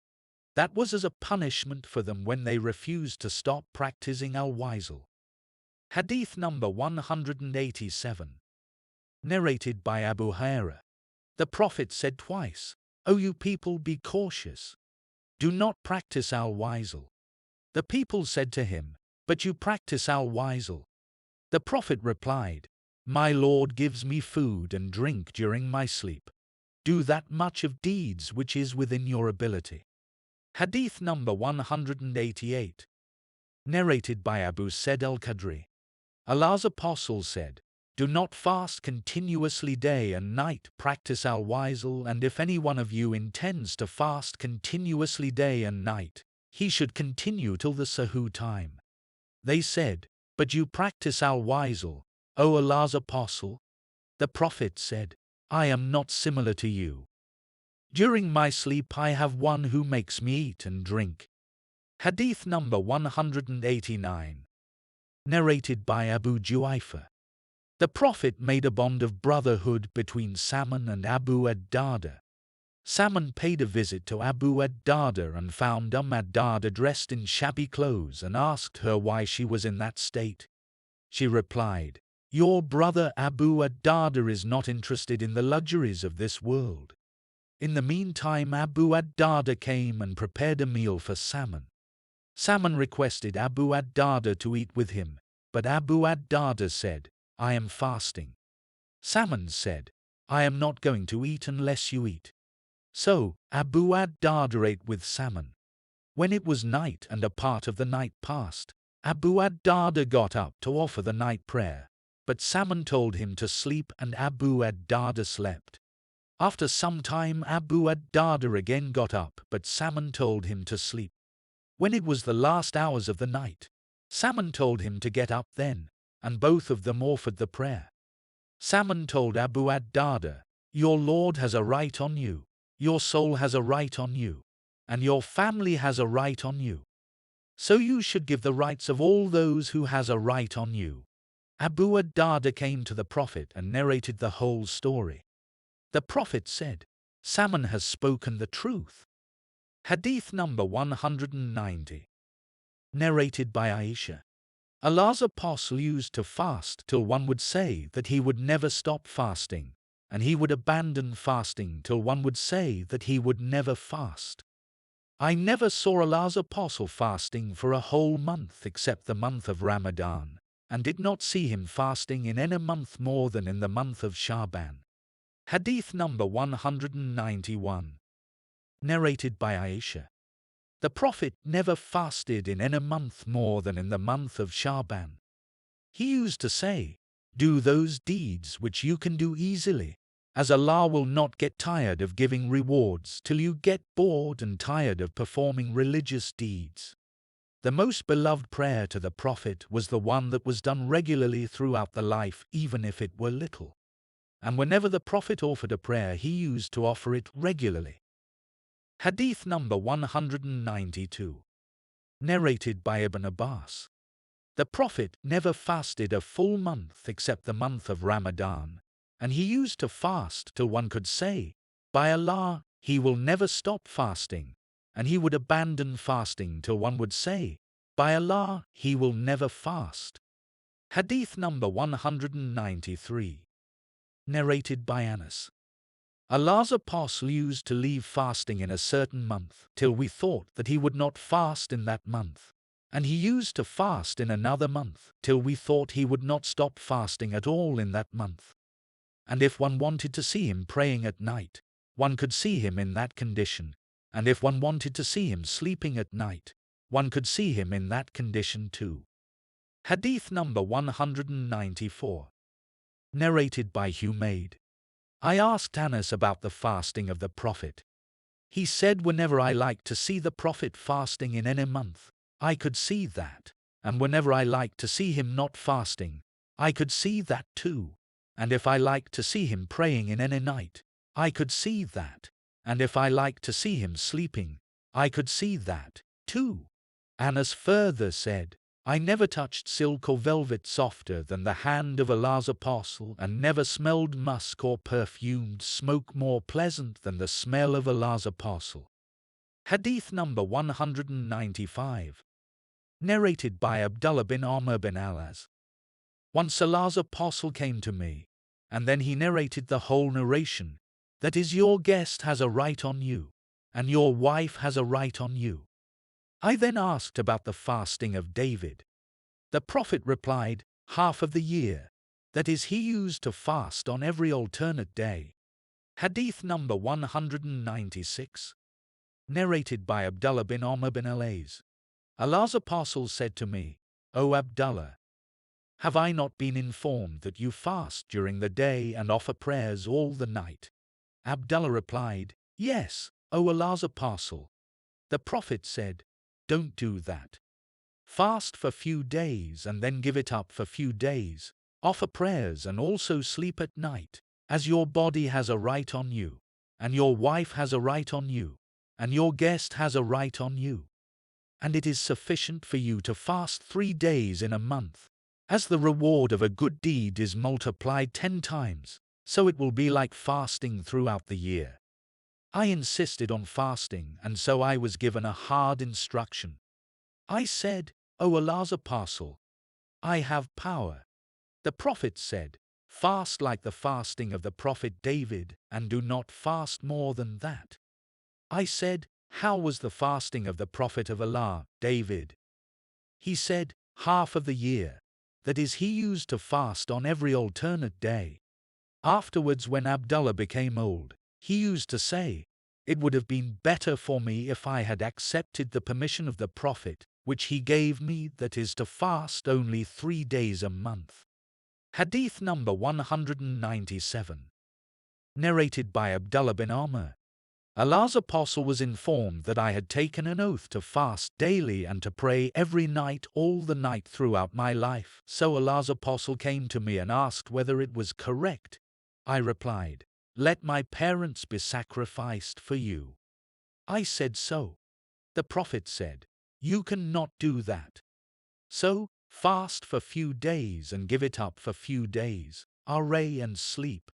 That was as a punishment for them when they refused to stop practicing al-Wisl. Hadith number 187. Narrated by Abu Hurairah. The Prophet said twice, "O you people, be cautious. Do not practice al-Wisl." The people said to him, "But you practice al-Wisl." The Prophet replied, "My Lord gives me food and drink during my sleep. Do that much of deeds which is within your ability." Hadith number 188. Narrated by Abu Said al-Khudri. Allah's apostle said, "Do not fast continuously day and night, practice al-Wisl, and if any one of you intends to fast continuously day and night, he should continue till the Suhoor time." They said, "But you practice al-Wisl, O Allah's apostle?" The Prophet said, "I am not similar to you. During my sleep I have one who makes me eat and drink." Hadith number 189. Narrated by Abu Juhayfa. The Prophet made a bond of brotherhood between Salman and Abu ad-Darda. Salman paid a visit to Abu ad-Darda and found ad-Darda dressed in shabby clothes and asked her why she was in that state. She replied, "Your brother Abu ad-Darda is not interested in the luxuries of this world." In the meantime, Abu ad-Darda came and prepared a meal for Salman. Salman requested Abu ad-Darda to eat with him, but Abu ad-Darda said, "I am fasting." Salman said, "I am not going to eat unless you eat." So Abu ad-Darda ate with Salman. When it was night and a part of the night passed, Abu ad-Darda got up to offer the night prayer, but Salman told him to sleep and Abu ad-Darda slept. After some time Abu ad-Darda again got up, but Salman told him to sleep. When it was the last hours of the night, Salman told him to get up then, and both of them offered the prayer. Salman told Abu ad-Darda, "Your Lord has a right on you, your soul has a right on you, and your family has a right on you. So you should give the rights of all those who has a right on you." Abu ad-Darda came to the Prophet and narrated the whole story. The Prophet said, "Salman has spoken the truth." Hadith number 190. Narrated by Aisha. Allah's apostle used to fast till one would say that he would never stop fasting, and he would abandon fasting till one would say that he would never fast. I never saw Allah's apostle fasting for a whole month except the month of Ramadan, and did not see him fasting in any month more than in the month of Sha'ban. Hadith number 191. Narrated by Aisha. The Prophet never fasted in any month more than in the month of Sha'ban. He used to say, "Do those deeds which you can do easily, as Allah will not get tired of giving rewards till you get bored and tired of performing religious deeds." The most beloved prayer to the Prophet was the one that was done regularly throughout the life, even if it were little. And whenever the Prophet offered a prayer, he used to offer it regularly. Hadith number 192. Narrated by Ibn Abbas. The Prophet never fasted a full month except the month of Ramadan, and he used to fast till one could say, "By Allah, he will never stop fasting," and he would abandon fasting till one would say, "By Allah, he will never fast." Hadith number 193. Narrated by Anas. Allah's apostle used to leave fasting in a certain month till we thought that he would not fast in that month, and he used to fast in another month till we thought he would not stop fasting at all in that month. And if one wanted to see him praying at night, one could see him in that condition, and if one wanted to see him sleeping at night, one could see him in that condition too. Hadith number 194. Narrated by Humaid. I asked Anas about the fasting of the Prophet. He said, whenever I liked to see the Prophet fasting in any month, I could see that, and whenever I liked to see him not fasting, I could see that too, and if I liked to see him praying in any night, I could see that, and if I liked to see him sleeping, I could see that too. Anas further said, I never touched silk or velvet softer than the hand of Allah's apostle, and never smelled musk or perfumed smoke more pleasant than the smell of Allah's apostle. Hadith number 195. Narrated by Abdullah bin Amr bin Al-As. Once Allah's apostle came to me, and then he narrated the whole narration, that is, your guest has a right on you, and your wife has a right on you. I then asked about the fasting of David. The Prophet replied, half of the year, that is, he used to fast on every alternate day. Hadith number 196. Narrated by Abdullah bin Amr bin Al-As. Allah's apostle said to me, O Abdullah, have I not been informed that you fast during the day and offer prayers all the night? Abdullah replied, Yes, O Allah's apostle. The Prophet said, Don't do that. Fast for few days and then give it up for few days. Offer prayers and also sleep at night, as your body has a right on you, and your wife has a right on you, and your guest has a right on you. And it is sufficient for you to fast 3 days in a month, as the reward of a good deed is multiplied 10 times, so it will be like fasting throughout the year. I insisted on fasting, and so I was given a hard instruction. I said, O Allah's apostle, I have power. The Prophet said, Fast like the fasting of the Prophet David, and do not fast more than that. I said, How was the fasting of the Prophet of Allah, David? He said, half of the year, that is, he used to fast on every alternate day. Afterwards, when Abdullah became old, he used to say, It would have been better for me if I had accepted the permission of the Prophet, which he gave me, that is, to fast only 3 days a month. Hadith number 197. Narrated by Abdullah bin Amr. Allah's apostle was informed that I had taken an oath to fast daily and to pray every night all the night throughout my life. So Allah's apostle came to me and asked whether it was correct. I replied, Let my parents be sacrificed for you. I said so. The Prophet said, You cannot do that. So, fast for few days and give it up for few days, array and sleep.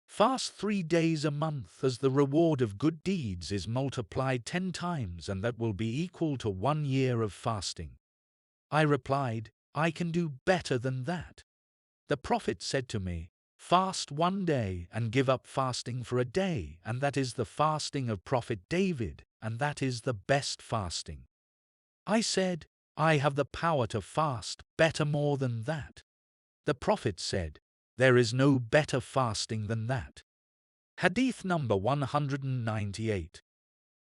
Fast 3 days a month, as the reward of good deeds is multiplied 10 times, and that will be equal to 1 year of fasting. I replied, I can do better than that. The Prophet said to me, Fast 1 day and give up fasting for a day, and that is the fasting of Prophet David, and that is the best fasting. I said, I have the power to fast better more than that. The Prophet said, There is no better fasting than that. Hadith number 198.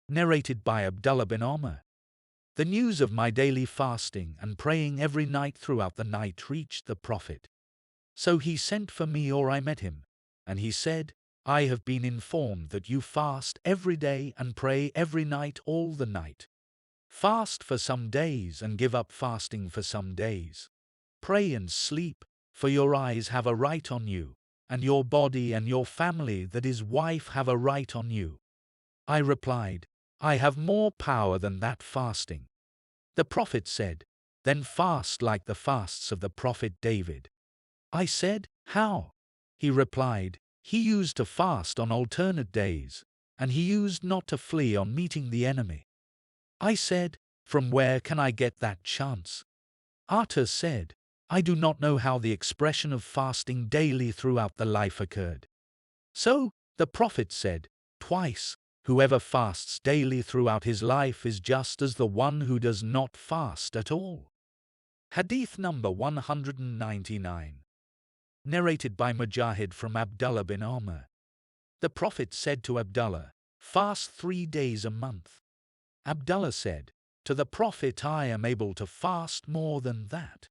Narrated by Abdullah bin Amr. The news of my daily fasting and praying every night throughout the night reached the Prophet. So he sent for me, or I met him, and he said, I have been informed that you fast every day and pray every night all the night. Fast for some days and give up fasting for some days. Pray and sleep, for your eyes have a right on you, and your body and your family, that is, wife, have a right on you. I replied, I have more power than that fasting. The Prophet said, Then fast like the fasts of the Prophet David. I said, How? He replied, He used to fast on alternate days, and he used not to flee on meeting the enemy. I said, From where can I get that chance? Atta said, I do not know how the expression of fasting daily throughout the life occurred. So, the Prophet said, Twice, whoever fasts daily throughout his life is just as the one who does not fast at all. Hadith number 199. Narrated by Mujahid from Abdullah bin Amr. The Prophet said to Abdullah, Fast 3 days a month. Abdullah said, To the Prophet, I am able to fast more than that.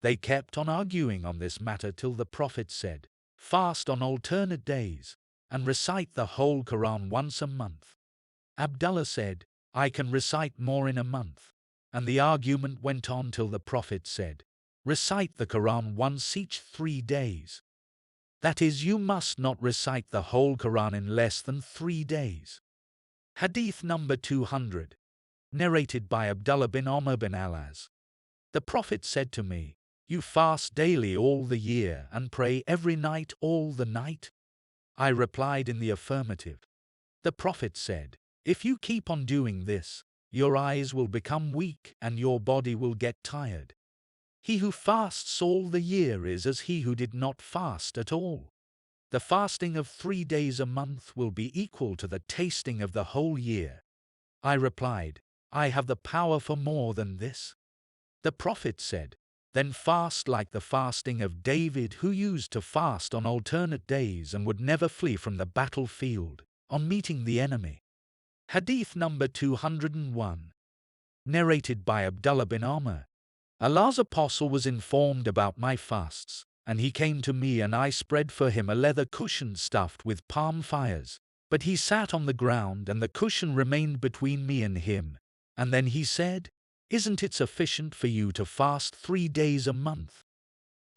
They kept on arguing on this matter till the Prophet said, fast on alternate days, and recite the whole Quran once a month. Abdullah said, I can recite more in a month. And the argument went on till the Prophet said, recite the Quran once each 3 days. That is, you must not recite the whole Quran in less than 3 days. Hadith number 200. Narrated by Abdullah bin Amr bin Al-As. The Prophet said to me, you fast daily all the year and pray every night all the night? I replied in the affirmative. The Prophet said, if you keep on doing this, your eyes will become weak and your body will get tired. He who fasts all the year is as he who did not fast at all. The fasting of 3 days a month will be equal to the tasting of the whole year. I replied, I have the power for more than this. The Prophet said, then fast like the fasting of David, who used to fast on alternate days and would never flee from the battlefield on meeting the enemy. Hadith number 201. Narrated by Abdullah bin Amr. Allah's Apostle was informed about my fasts, and he came to me and I spread for him a leather cushion stuffed with palm fires. But he sat on the ground and the cushion remained between me and him. And then he said, isn't it sufficient for you to fast 3 days a month?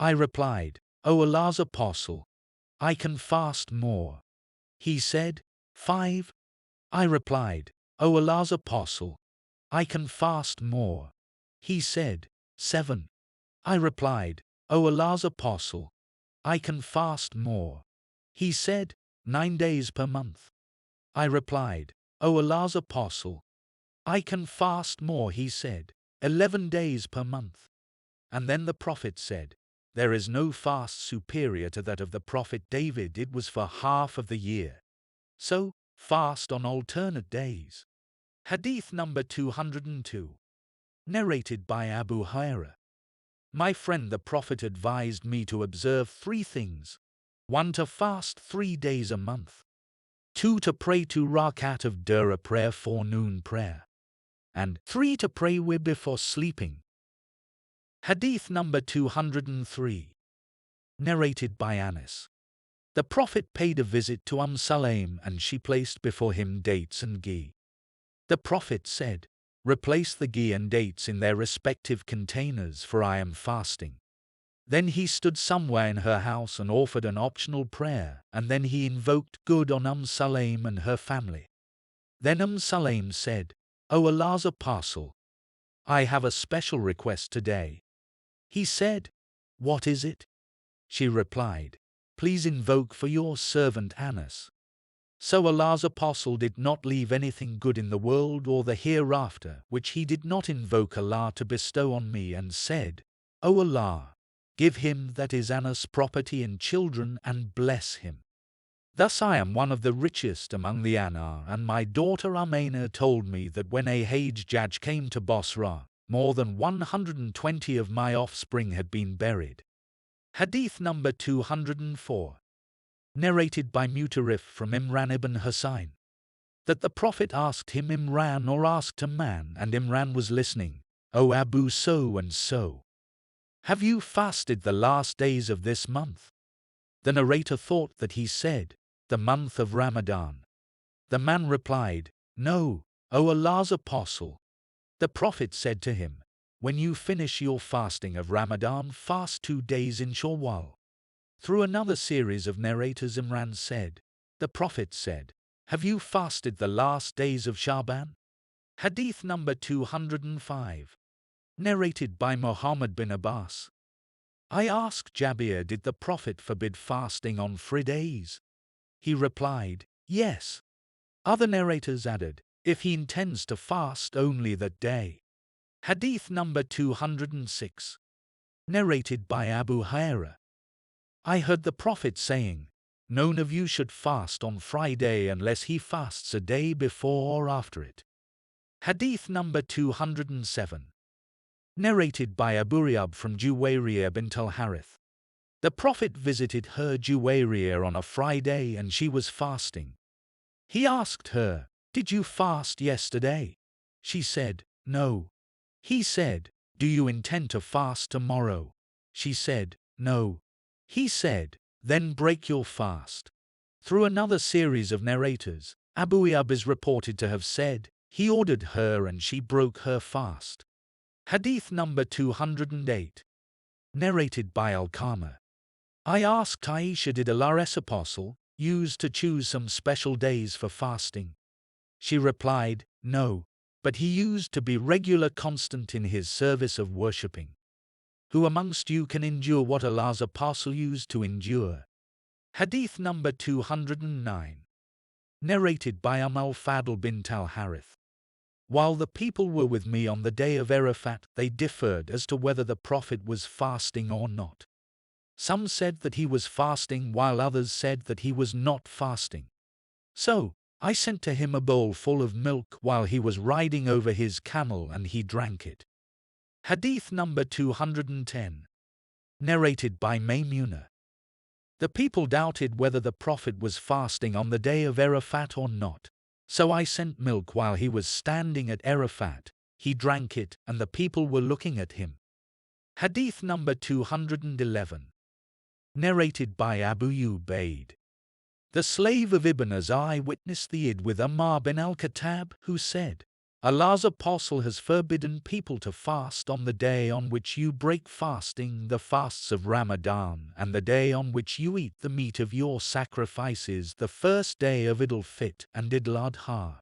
I replied, O Allah's Apostle, I can fast more. He said, 5. I replied, O Allah's Apostle, I can fast more. He said, 7. I replied, O Allah's Apostle, I can fast more. He said, 9 days per month. I replied, O Allah's Apostle, I can fast more. He said, 11 days per month. And then the Prophet said, there is no fast superior to that of the Prophet David. It was for half of the year. So, fast on alternate days. Hadith number 202. Narrated by Abu Hurairah. My friend the Prophet advised me to observe 3 things. 1. To fast 3 days a month. 2. To pray 2 rakat of Dura prayer, forenoon prayer. And 3. To pray before sleeping. Hadith number 203. Narrated by Anas. The Prophet paid a visit to Sulaim and she placed before him dates and ghee. The Prophet said, replace the ghee and dates in their respective containers, for I am fasting. Then he stood somewhere in her house and offered an optional prayer, and then he invoked good on Sulaim and her family. Then Sulaim said, O Allah's Apostle, I have a special request today. He said, what is it? She replied, please invoke for your servant Anas. So Allah's Apostle did not leave anything good in the world or the hereafter which he did not invoke Allah to bestow on me, and said, O Allah, give him, that is Anas, property and children, and bless him. Thus I am one of the richest among the Anar, and my daughter Amina told me that when a Hajjaj came to Basra, more than 120 of my offspring had been buried. Hadith number 204. Narrated by Mutarif from Imran ibn Husayn. That the Prophet asked him Imran, or asked a man, and Imran was listening, O Abu so and so, have you fasted the last days of this month? The narrator thought that he said, the month of Ramadan. The man replied, no, O Allah's Apostle. The Prophet said to him, when you finish your fasting of Ramadan, fast 2 days in Shawwal. Through another series of narrators, Imran said, the Prophet said, have you fasted the last days of Shaban? Hadith number 205. Narrated by Muhammad bin Abbas. I asked Jabir, did the Prophet forbid fasting on Fridays? He replied, yes. Other narrators added, if he intends to fast only that day. Hadith number 206. Narrated by Abu Hurairah. I heard the Prophet saying, none of you should fast on Friday unless he fasts a day before or after it. Hadith number 207. Narrated by Abu Riyab from Juwayriyah bint al-Harith. The Prophet visited her Juwayriyah on a Friday and she was fasting. He asked her, did you fast yesterday? She said, "No." He said, "Do you intend to fast tomorrow?" She said, "No." He said, "Then break your fast." Through another series of narrators, Abu Ayyub is reported to have said, he ordered her and she broke her fast. Hadith number 208. Narrated by Al-Qama. I asked Aisha, did Allah's apostle use to choose some special days for fasting? She replied, no, but he used to be regular constant in his service of worshipping. Who amongst you can endure what Allah's apostle used to endure? Hadith number 209. Narrated by Al-Fadl bint al-Harith. While the people were with me on the day of Arafat, they differed as to whether the Prophet was fasting or not. Some said that he was fasting, while others said that he was not fasting. So I sent to him a bowl full of milk while he was riding over his camel, and he drank it. Hadith number 210. Narrated by Maymunah. The people doubted whether the Prophet was fasting on the day of Arafat or not. So I sent milk while he was standing at Arafat. He drank it, and the people were looking at him. Hadith number 211. Narrated by Abu Ubaid. The slave of Ibn Azai witnessed the Eid with Ammar bin al-Khattab, who said, Allah's apostle has forbidden people to fast on the day on which you break fasting, the fasts of Ramadan, and the day on which you eat the meat of your sacrifices, the first day of Eid al-Fitr and Eid al-Adha.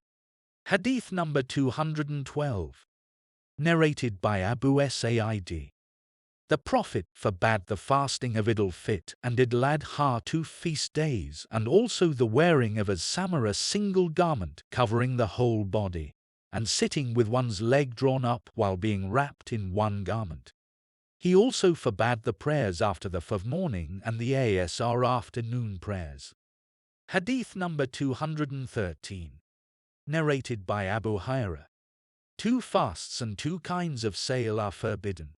Hadith number 212. Narrated by Abu Sa'id. The Prophet forbade the fasting of Eid al-Fitr and Eid al-Adha, 2 feast days, and also the wearing of a samar, a single garment covering the whole body, and sitting with one's leg drawn up while being wrapped in one garment. He also forbade the prayers after the Fajr morning and the Asr afternoon prayers. Hadith number 213. Narrated by Abu Hurairah. 2 fasts and 2 kinds of sale are forbidden.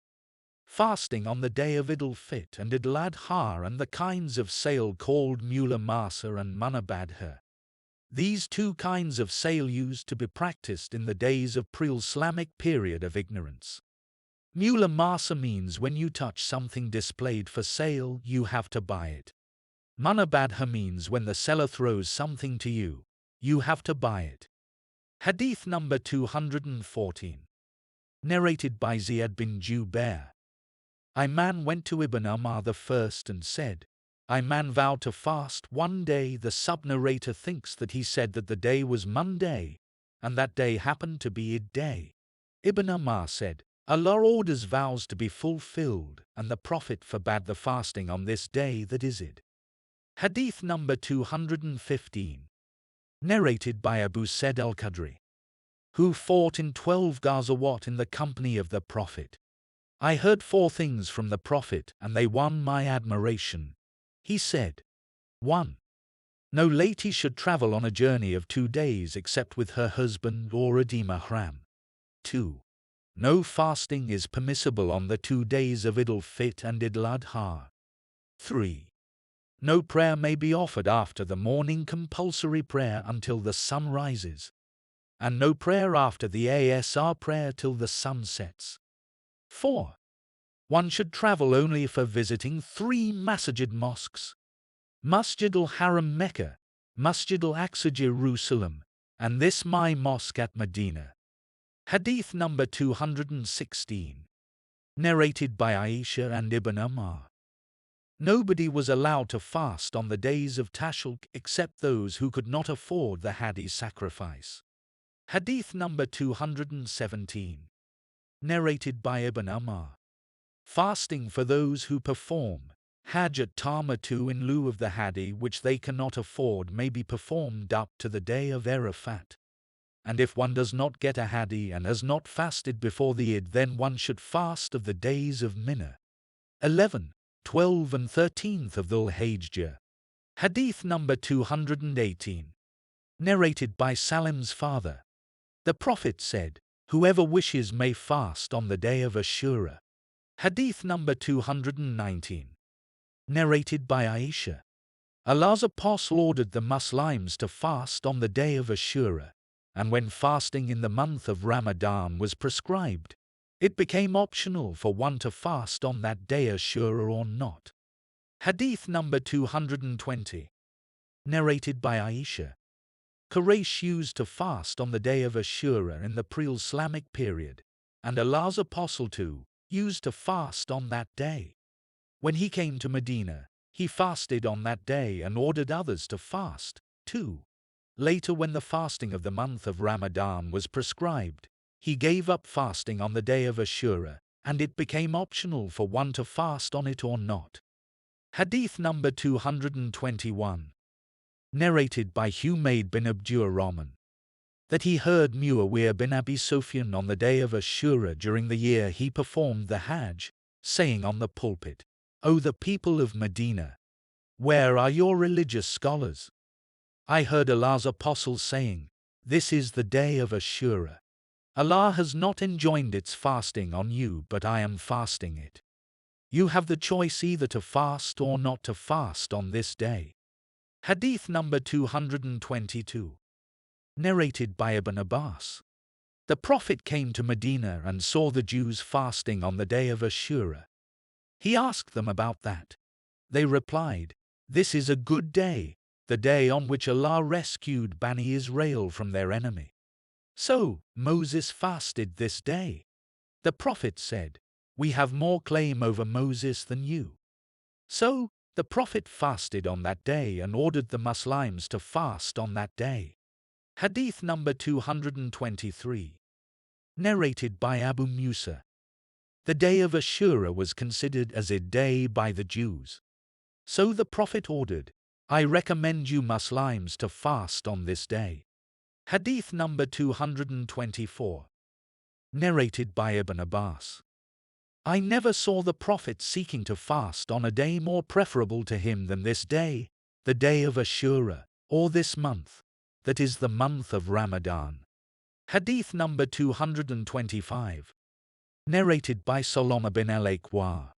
Fasting on the day of Eid al-Fitr and Eid al-Adha, and the kinds of sale called Mula Masa and Munabadha. These 2 kinds of sale used to be practiced in the days of pre-Islamic period of ignorance. Mula Masa means when you touch something displayed for sale, you have to buy it. Munabadha means when the seller throws something to you, you have to buy it. Hadith number 214. Narrated by Ziyad bin Jubair. Ayman went to Ibn Umar the first and said, Ayman vowed to fast one day. The sub-narrator thinks that he said that the day was Monday, and that day happened to be Eid day. Ibn Umar said, Allah orders vows to be fulfilled, and the Prophet forbade the fasting on this day, that is Eid. Hadith number 215. Narrated by Abu Said al-Khudri, who fought in 12 Ghazawat in the company of the Prophet. I heard 4 things from the Prophet, and they won my admiration. He said, 1. No lady should travel on a journey of 2 days except with her husband or a mahram. 2. No fasting is permissible on the 2 days of Eid al-Fitr and Eid al-Adha. 3. No prayer may be offered after the morning compulsory prayer until the sun rises, and no prayer after the Asr prayer till the sun sets. 4. One should travel only for visiting 3 Masajid mosques: Masjid al-Haram Mecca, Masjid al-Aqsa Jerusalem, and this my mosque at Medina. Hadith number 216. Narrated by Aisha and Ibn Umar. Nobody was allowed to fast on the days of Tashriq except those who could not afford the Hadi sacrifice. Hadith number 217. Narrated by Ibn Umar. Fasting for those who perform Hajj Tamatu in lieu of the Hadi which they cannot afford may be performed up to the day of Arafat. And if one does not get a Hadi and has not fasted before the Eid, then one should fast of the days of Mina, 11, 12 and 13th of Dhul Hijjah. Hadith number 218. Narrated by Salim's father. The Prophet said, whoever wishes may fast on the day of Ashura. Hadith number 219. Narrated by Aisha. Allah's apostle ordered the Muslims to fast on the day of Ashura. and when fasting in the month of Ramadan was prescribed, it became optional for one to fast on that day, Ashura or not. Hadith number 220. Narrated by Aisha. Quraysh used to fast on the day of Ashura in the pre-Islamic period, and Allah's Apostle too used to fast on that day. When he came to Medina, he fasted on that day and ordered others to fast too. Later, when the fasting of the month of Ramadan was prescribed, he gave up fasting on the day of Ashura, and it became optional for one to fast on it or not. Hadith number 221. Narrated by Humayd bin Abdurrahman, that he heard Muawiyah bin Abi Sufyan on the day of Ashura during the year he performed the Hajj, saying on the pulpit, "O the people of Medina, where are your religious scholars?" I heard Allah's Apostle saying, "This is the day of Ashura. Allah has not enjoined its fasting on you, but I am fasting it. You have the choice either to fast or not to fast on this day." Hadith number 222. Narrated by Ibn Abbas. The Prophet came to Medina and saw the Jews fasting on the day of Ashura. He asked them about that. They replied, "This is a good day, the day on which Allah rescued Bani Israel from their enemy. So Moses fasted this day." The Prophet said, "We have more claim over Moses than you." So the Prophet fasted on that day and ordered the Muslims to fast on that day. Hadith number 223. Narrated by Abu Musa. The day of Ashura was considered as a day by the Jews. So the Prophet ordered, "I recommend you Muslims to fast on this day." Hadith number 224. Narrated by Ibn Abbas. I never saw the Prophet seeking to fast on a day more preferable to him than this day, the day of Ashura, or this month, that is the month of Ramadan. Hadith number 225. Narrated by Salama bin al-Aqwa.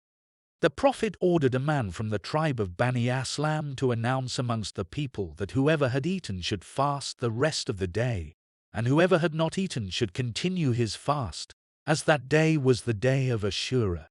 The Prophet ordered a man from the tribe of Bani Aslam to announce amongst the people that whoever had eaten should fast the rest of the day, and whoever had not eaten should continue his fast, as that day was the day of Ashura.